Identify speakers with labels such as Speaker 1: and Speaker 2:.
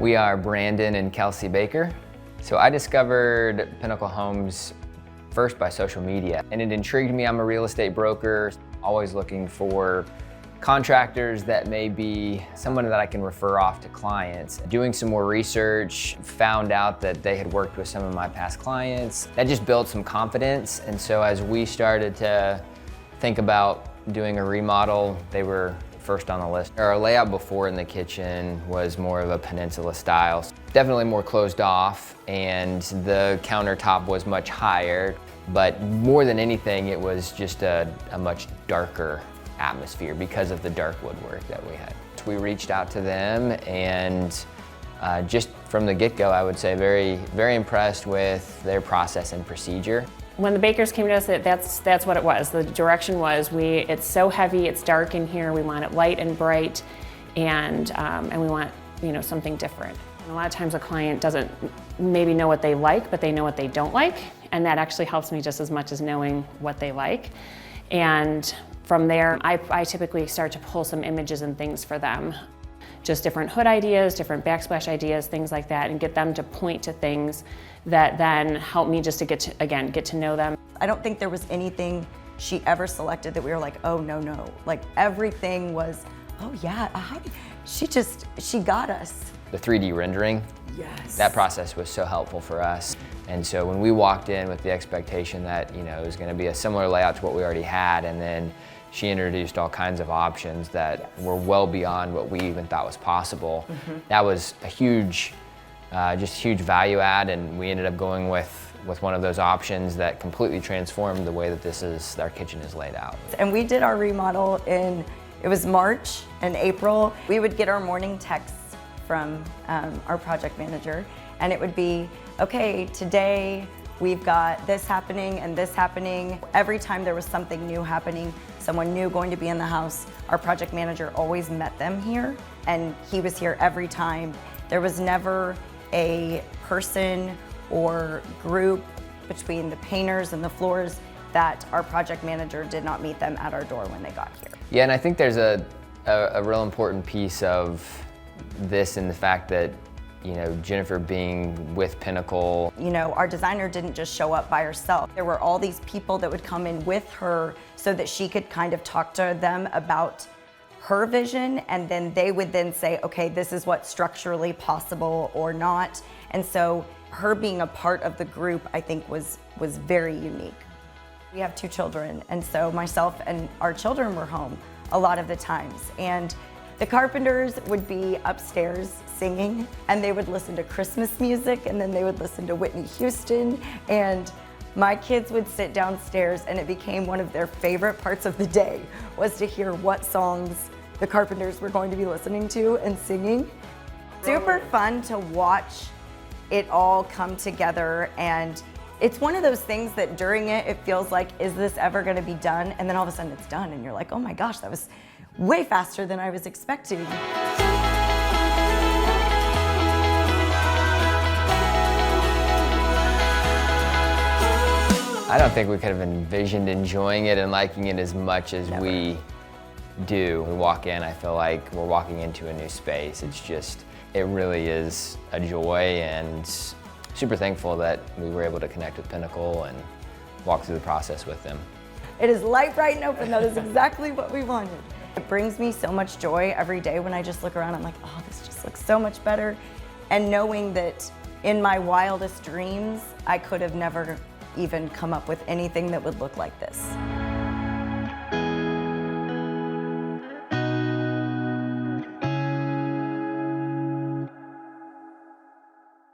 Speaker 1: We are Brandon and Kelsey Baker. So I discovered Pinnacle Homes first by social media, and it intrigued me. I'm a real estate broker, always looking for contractors that may be someone that I can refer off to clients. Doing some more research, found out that they had worked with some of my past clients. That just built some confidence, and so as we started to think about doing a remodel, they were first on the list. Our layout before in the kitchen was more of a peninsula style. Definitely more closed off, and the countertop was much higher, but more than anything, it was just a much darker atmosphere because of the dark woodwork that we had. We reached out to them, and just from the get-go, I would say very, very impressed with their process and procedure.
Speaker 2: When the Bakers came to us, that's what it was. The direction was, it's so heavy, it's dark in here, we want it light and bright, and we want, something different. And a lot of times a client doesn't maybe know what they like, but they know what they don't like, and that actually helps me just as much as knowing what they like. And from there, I typically start to pull some images and things for them. Just different hood ideas, different backsplash ideas, things like that, and get them to point to things that then help me just to get to know them.
Speaker 3: I don't think there was anything she ever selected that we were like, oh, no. Like everything was, oh yeah, she got us.
Speaker 1: The 3D rendering,
Speaker 3: yes.
Speaker 1: That process was so helpful for us. And so when we walked in with the expectation that, it was gonna be a similar layout to what we already had, and then she introduced all kinds of options that were well beyond what we even thought was possible. Mm-hmm. That was a huge value add, and we ended up going with one of those options that completely transformed the way that our kitchen is laid out.
Speaker 3: And we did our remodel it was March and April. We would get our morning texts from our project manager, and it would be, okay, today we've got this happening and this happening. Every time there was something new happening, someone new going to be in the house, our project manager always met them here, and he was here every time. There was never a person or group between the painters and the floors that our project manager did not meet them at our door when they got here.
Speaker 1: Yeah, and I think there's a real important piece of this in the fact that Jennifer being with Pinnacle.
Speaker 3: Our designer didn't just show up by herself. There were all these people that would come in with her so that she could kind of talk to them about her vision, and then they would then say, okay, this is what's structurally possible or not. And so her being a part of the group, I think was very unique. We have 2 children, and so myself and our children were home a lot of the times. And the Carpenters would be upstairs singing, and they would listen to Christmas music, and then they would listen to Whitney Houston, and my kids would sit downstairs, and it became one of their favorite parts of the day was to hear what songs the Carpenters were going to be listening to and singing. Super fun to watch it all come together, and it's one of those things that during it feels like, is this ever going to be done? And then all of a sudden it's done, and you're like, oh my gosh, that was way faster than I was expecting.
Speaker 1: I don't think we could have envisioned enjoying it and liking it as much as we do. We walk in, I feel like we're walking into a new space. It really is a joy, and super thankful that we were able to connect with Pinnacle and walk through the process with them.
Speaker 3: It is light, bright, and open. That is exactly what we wanted. It brings me so much joy every day when I just look around. I'm like, oh, this just looks so much better. And knowing that in my wildest dreams, I could have never even come up with anything that would look like this.